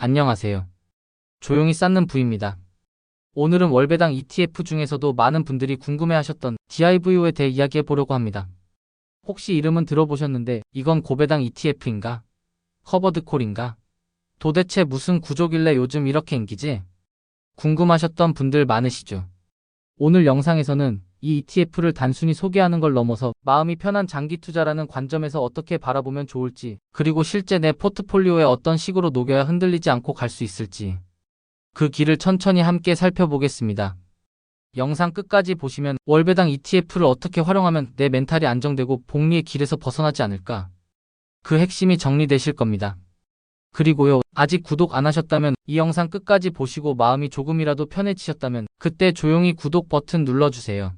안녕하세요. 조용히 쌓는 부입니다. 오늘은 월배당 ETF 중에서도 많은 분들이 궁금해하셨던 DIVO에 대해 이야기해 보려고 합니다. 혹시 이름은 들어보셨는데 이건 고배당 ETF인가? 커버드콜인가? 도대체 무슨 구조길래 요즘 이렇게 인기지? 궁금하셨던 분들 많으시죠? 오늘 영상에서는 이 ETF를 단순히 소개하는 걸 넘어서 마음이 편한 장기 투자라는 관점에서 어떻게 바라보면 좋을지, 그리고 실제 내 포트폴리오에 어떤 식으로 녹여야 흔들리지 않고 갈 수 있을지, 그 길을 천천히 함께 살펴보겠습니다. 영상 끝까지 보시면 월배당 ETF를 어떻게 활용하면 내 멘탈이 안정되고 복리의 길에서 벗어나지 않을까? 그 핵심이 정리되실 겁니다. 그리고요, 아직 구독 안 하셨다면 이 영상 끝까지 보시고 마음이 조금이라도 편해지셨다면 그때 조용히 구독 버튼 눌러주세요.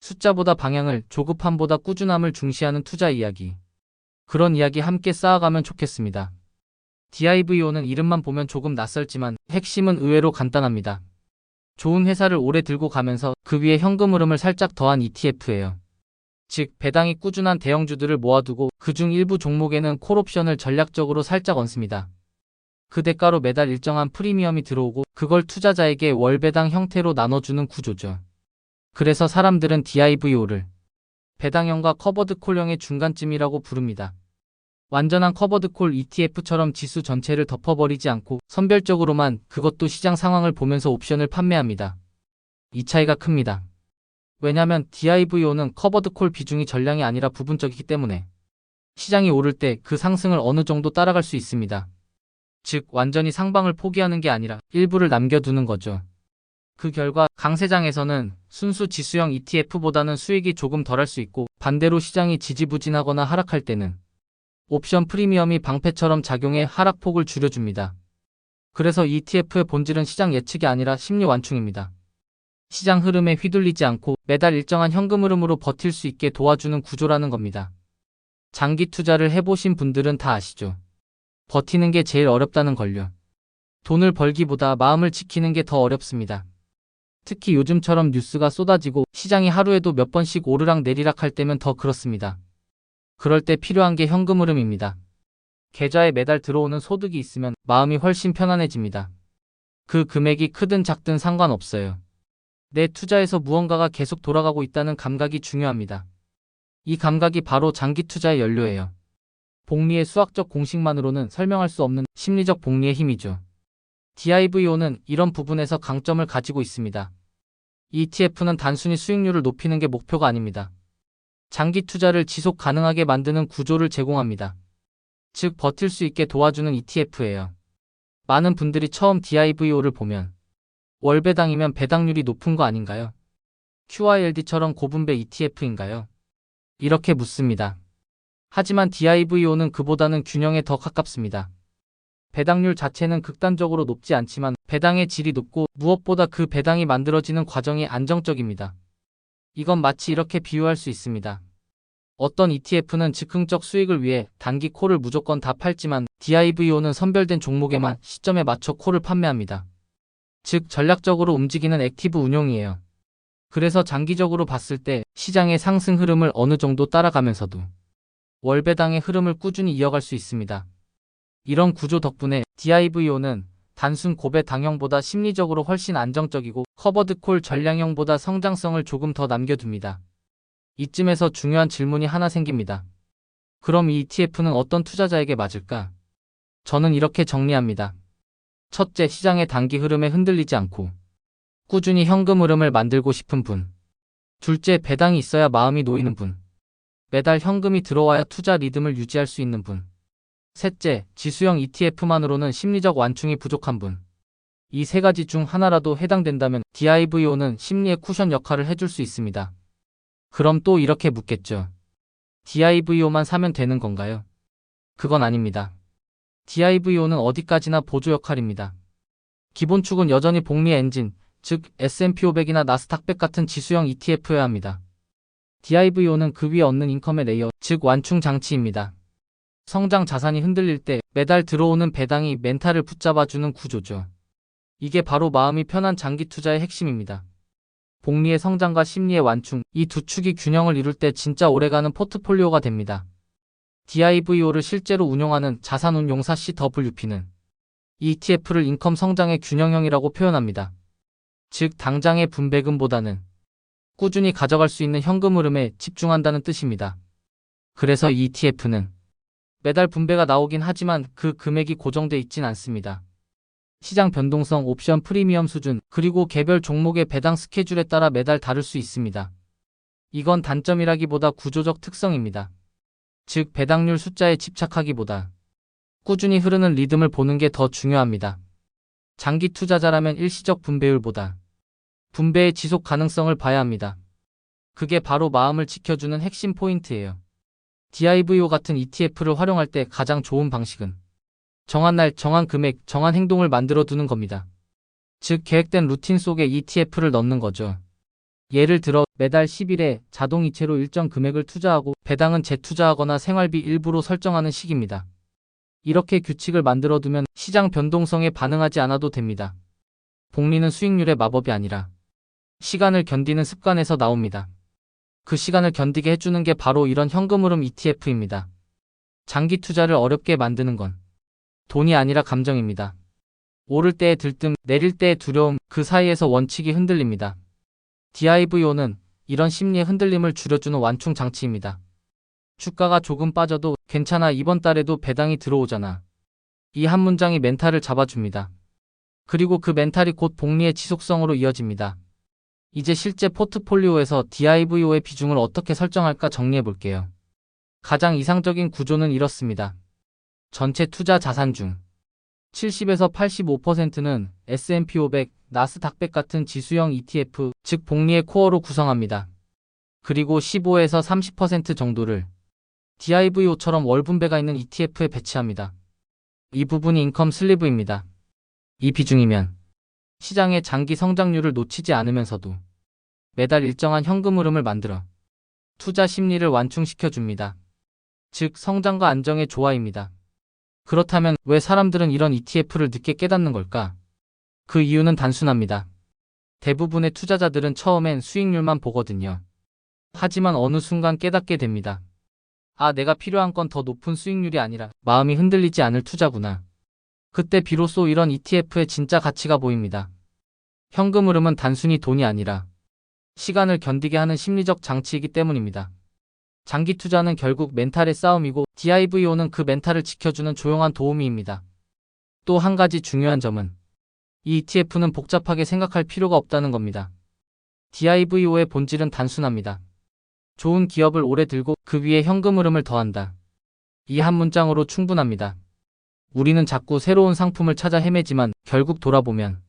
숫자보다 방향을, 조급함보다 꾸준함을 중시하는 투자 이야기. 그런 이야기 함께 쌓아가면 좋겠습니다. DIVO는 이름만 보면 조금 낯설지만 핵심은 의외로 간단합니다. 좋은 회사를 오래 들고 가면서 그 위에 현금 흐름을 살짝 더한 ETF예요. 즉, 배당이 꾸준한 대형주들을 모아두고 그중 일부 종목에는 콜옵션을 전략적으로 살짝 얹습니다. 그 대가로 매달 일정한 프리미엄이 들어오고 그걸 투자자에게 월배당 형태로 나눠주는 구조죠. 그래서 사람들은 DIVO를 배당형과 커버드콜형의 중간쯤이라고 부릅니다. 완전한 커버드콜 ETF처럼 지수 전체를 덮어버리지 않고 선별적으로만, 그것도 시장 상황을 보면서 옵션을 판매합니다. 이 차이가 큽니다. 왜냐면 DIVO는 커버드콜 비중이 전량이 아니라 부분적이기 때문에 시장이 오를 때 그 상승을 어느 정도 따라갈 수 있습니다. 즉, 완전히 상방을 포기하는 게 아니라 일부를 남겨두는 거죠. 그 결과 강세장에서는 순수 지수형 ETF보다는 수익이 조금 덜할 수 있고, 반대로 시장이 지지부진하거나 하락할 때는 옵션 프리미엄이 방패처럼 작용해 하락폭을 줄여줍니다. 그래서 ETF의 본질은 시장 예측이 아니라 심리 완충입니다. 시장 흐름에 휘둘리지 않고 매달 일정한 현금 흐름으로 버틸 수 있게 도와주는 구조라는 겁니다. 장기 투자를 해보신 분들은 다 아시죠? 버티는 게 제일 어렵다는 걸요. 돈을 벌기보다 마음을 지키는 게 더 어렵습니다. 특히 요즘처럼 뉴스가 쏟아지고 시장이 하루에도 몇 번씩 오르락 내리락 할 때면 더 그렇습니다. 그럴 때 필요한 게 현금 흐름입니다. 계좌에 매달 들어오는 소득이 있으면 마음이 훨씬 편안해집니다. 그 금액이 크든 작든 상관없어요. 내 투자에서 무언가가 계속 돌아가고 있다는 감각이 중요합니다. 이 감각이 바로 장기 투자의 연료예요. 복리의 수학적 공식만으로는 설명할 수 없는 심리적 복리의 힘이죠. DIVO는 이런 부분에서 강점을 가지고 있습니다. ETF는 단순히 수익률을 높이는 게 목표가 아닙니다. 장기 투자를 지속 가능하게 만드는 구조를 제공합니다. 즉, 버틸 수 있게 도와주는 ETF예요. 많은 분들이 처음 DIVO를 보면 월배당이면 배당률이 높은 거 아닌가요? QYLD처럼 고분배 ETF인가요? 이렇게 묻습니다. 하지만 DIVO는 그보다는 균형에 더 가깝습니다. 배당률 자체는 극단적으로 높지 않지만 배당의 질이 높고, 무엇보다 그 배당이 만들어지는 과정이 안정적입니다. 이건 마치 이렇게 비유할 수 있습니다. 어떤 ETF는 즉흥적 수익을 위해 단기 콜을 무조건 다 팔지만 DIVO는 선별된 종목에만 시점에 맞춰 콜을 판매합니다. 즉, 전략적으로 움직이는 액티브 운용이에요. 그래서 장기적으로 봤을 때 시장의 상승 흐름을 어느 정도 따라가면서도 월배당의 흐름을 꾸준히 이어갈 수 있습니다. 이런 구조 덕분에 DIVO는 단순 고배당형보다 심리적으로 훨씬 안정적이고, 커버드콜 전량형보다 성장성을 조금 더 남겨둡니다. 이쯤에서 중요한 질문이 하나 생깁니다. 그럼 이 ETF는 어떤 투자자에게 맞을까? 저는 이렇게 정리합니다. 첫째, 시장의 단기 흐름에 흔들리지 않고 꾸준히 현금 흐름을 만들고 싶은 분. 둘째, 배당이 있어야 마음이 놓이는 분. 매달 현금이 들어와야 투자 리듬을 유지할 수 있는 분. 셋째, 지수형 ETF만으로는 심리적 완충이 부족한 분. 이 세 가지 중 하나라도 해당된다면 DIVO는 심리의 쿠션 역할을 해줄 수 있습니다. 그럼 또 이렇게 묻겠죠. DIVO만 사면 되는 건가요? 그건 아닙니다. DIVO는 어디까지나 보조 역할입니다. 기본축은 여전히 복리 엔진, 즉 S&P 500이나 나스닥 100 같은 지수형 ETF여야 합니다. DIVO는 그 위에 얹는 인컴의 레이어, 즉 완충 장치입니다. 성장 자산이 흔들릴 때 매달 들어오는 배당이 멘탈을 붙잡아주는 구조죠. 이게 바로 마음이 편한 장기 투자의 핵심입니다. 복리의 성장과 심리의 완충, 이 두 축이 균형을 이룰 때 진짜 오래가는 포트폴리오가 됩니다. DIVO를 실제로 운용하는 자산운용사 CWP는 이 ETF를 인컴 성장의 균형형이라고 표현합니다. 즉, 당장의 분배금보다는 꾸준히 가져갈 수 있는 현금 흐름에 집중한다는 뜻입니다. 그래서 이 ETF는 매달 분배가 나오긴 하지만 그 금액이 고정돼 있진 않습니다. 시장 변동성, 옵션 프리미엄 수준, 그리고 개별 종목의 배당 스케줄에 따라 매달 다를 수 있습니다. 이건 단점이라기보다 구조적 특성입니다. 즉, 배당률 숫자에 집착하기보다 꾸준히 흐르는 리듬을 보는 게 더 중요합니다. 장기 투자자라면 일시적 분배율보다 분배의 지속 가능성을 봐야 합니다. 그게 바로 마음을 지켜주는 핵심 포인트예요. DIVO 같은 ETF를 활용할 때 가장 좋은 방식은 정한 날, 정한 금액, 정한 행동을 만들어 두는 겁니다. 즉, 계획된 루틴 속에 ETF를 넣는 거죠. 예를 들어 매달 10일에 자동이체로 일정 금액을 투자하고 배당은 재투자하거나 생활비 일부로 설정하는 식입니다. 이렇게 규칙을 만들어 두면 시장 변동성에 반응하지 않아도 됩니다. 복리는 수익률의 마법이 아니라 시간을 견디는 습관에서 나옵니다. 그 시간을 견디게 해주는 게 바로 이런 현금흐름 ETF입니다. 장기 투자를 어렵게 만드는 건 돈이 아니라 감정입니다. 오를 때의 들뜸, 내릴 때의 두려움, 그 사이에서 원칙이 흔들립니다. DIVO는 이런 심리의 흔들림을 줄여주는 완충 장치입니다. 주가가 조금 빠져도 괜찮아, 이번 달에도 배당이 들어오잖아. 이 한 문장이 멘탈을 잡아줍니다. 그리고 그 멘탈이 곧 복리의 지속성으로 이어집니다. 이제 실제 포트폴리오에서 DIVO의 비중을 어떻게 설정할까 정리해 볼게요. 가장 이상적인 구조는 이렇습니다. 전체 투자 자산 중 70에서 85%는 S&P 500, 나스닥 100 같은 지수형 ETF, 즉 복리의 코어로 구성합니다. 그리고 15에서 30% 정도를 DIVO처럼 월분배가 있는 ETF에 배치합니다. 이 부분이 인컴 슬리브입니다. 이 비중이면 시장의 장기 성장률을 놓치지 않으면서도 매달 일정한 현금 흐름을 만들어 투자 심리를 완충시켜 줍니다. 즉, 성장과 안정의 조화입니다. 그렇다면 왜 사람들은 이런 ETF를 늦게 깨닫는 걸까? 그 이유는 단순합니다. 대부분의 투자자들은 처음엔 수익률만 보거든요. 하지만 어느 순간 깨닫게 됩니다. 아, 내가 필요한 건 더 높은 수익률이 아니라 마음이 흔들리지 않을 투자구나. 그때 비로소 이런 ETF의 진짜 가치가 보입니다. 현금 흐름은 단순히 돈이 아니라 시간을 견디게 하는 심리적 장치이기 때문입니다. 장기 투자는 결국 멘탈의 싸움이고 DIVO는 그 멘탈을 지켜주는 조용한 도우미입니다. 또 한 가지 중요한 점은 이 ETF는 복잡하게 생각할 필요가 없다는 겁니다. DIVO의 본질은 단순합니다. 좋은 기업을 오래 들고 그 위에 현금 흐름을 더한다. 이 한 문장으로 충분합니다. 우리는 자꾸 새로운 상품을 찾아 헤매지만 결국 돌아보면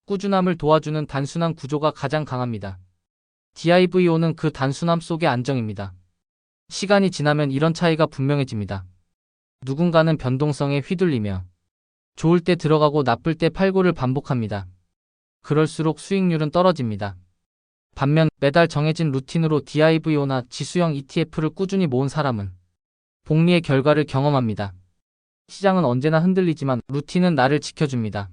꾸준함을 도와주는 단순한 구조가 가장 강합니다. DIVO는 그 단순함 속의 안정입니다. 시간이 지나면 이런 차이가 분명해집니다. 누군가는 변동성에 휘둘리며 좋을 때 들어가고 나쁠 때 팔고를 반복합니다. 그럴수록 수익률은 떨어집니다. 반면 매달 정해진 루틴으로 DIVO나 지수형 ETF를 꾸준히 모은 사람은 복리의 결과를 경험합니다. 시장은 언제나 흔들리지만 루틴은 나를 지켜줍니다.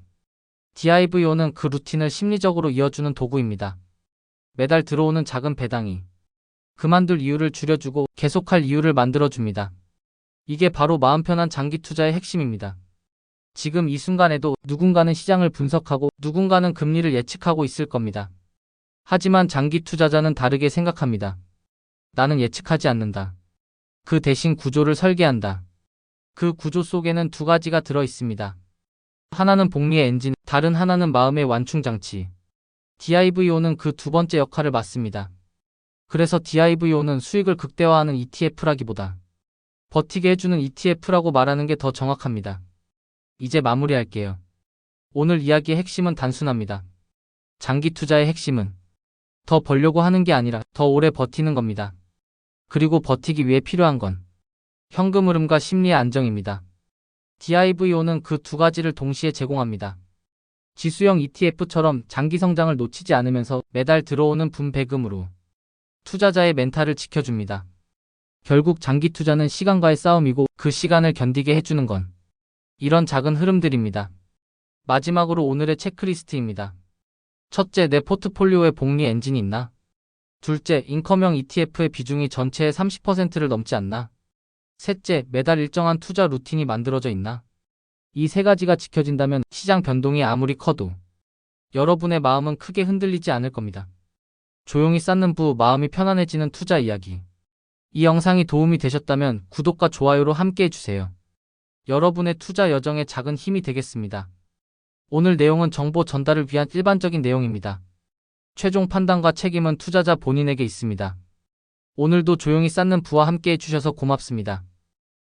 DIVO는 그 루틴을 심리적으로 이어주는 도구입니다. 매달 들어오는 작은 배당이 그만둘 이유를 줄여주고 계속할 이유를 만들어줍니다. 이게 바로 마음 편한 장기 투자의 핵심입니다. 지금 이 순간에도 누군가는 시장을 분석하고 누군가는 금리를 예측하고 있을 겁니다. 하지만 장기 투자자는 다르게 생각합니다. 나는 예측하지 않는다. 그 대신 구조를 설계한다. 그 구조 속에는 두 가지가 들어 있습니다. 하나는 복리의 엔진, 다른 하나는 마음의 완충장치. DIVO는 그 두 번째 역할을 맡습니다. 그래서 DIVO는 수익을 극대화하는 ETF라기보다 버티게 해주는 ETF라고 말하는 게 더 정확합니다. 이제 마무리할게요. 오늘 이야기의 핵심은 단순합니다. 장기 투자의 핵심은 더 벌려고 하는 게 아니라 더 오래 버티는 겁니다. 그리고 버티기 위해 필요한 건 현금 흐름과 심리의 안정입니다. DIVO는 그 두 가지를 동시에 제공합니다. 지수형 ETF처럼 장기 성장을 놓치지 않으면서 매달 들어오는 분배금으로 투자자의 멘탈을 지켜줍니다. 결국 장기 투자는 시간과의 싸움이고 그 시간을 견디게 해주는 건 이런 작은 흐름들입니다. 마지막으로 오늘의 체크리스트입니다. 첫째, 내 포트폴리오에 복리 엔진이 있나? 둘째, 인컴형 ETF의 비중이 전체의 30%를 넘지 않나? 셋째, 매달 일정한 투자 루틴이 만들어져 있나? 이 세 가지가 지켜진다면 시장 변동이 아무리 커도 여러분의 마음은 크게 흔들리지 않을 겁니다. 조용히 쌓는 부, 마음이 편안해지는 투자 이야기. 이 영상이 도움이 되셨다면 구독과 좋아요로 함께 해주세요. 여러분의 투자 여정에 작은 힘이 되겠습니다. 오늘 내용은 정보 전달을 위한 일반적인 내용입니다. 최종 판단과 책임은 투자자 본인에게 있습니다. 오늘도 조용히 쌓는 부와 함께 해주셔서 고맙습니다.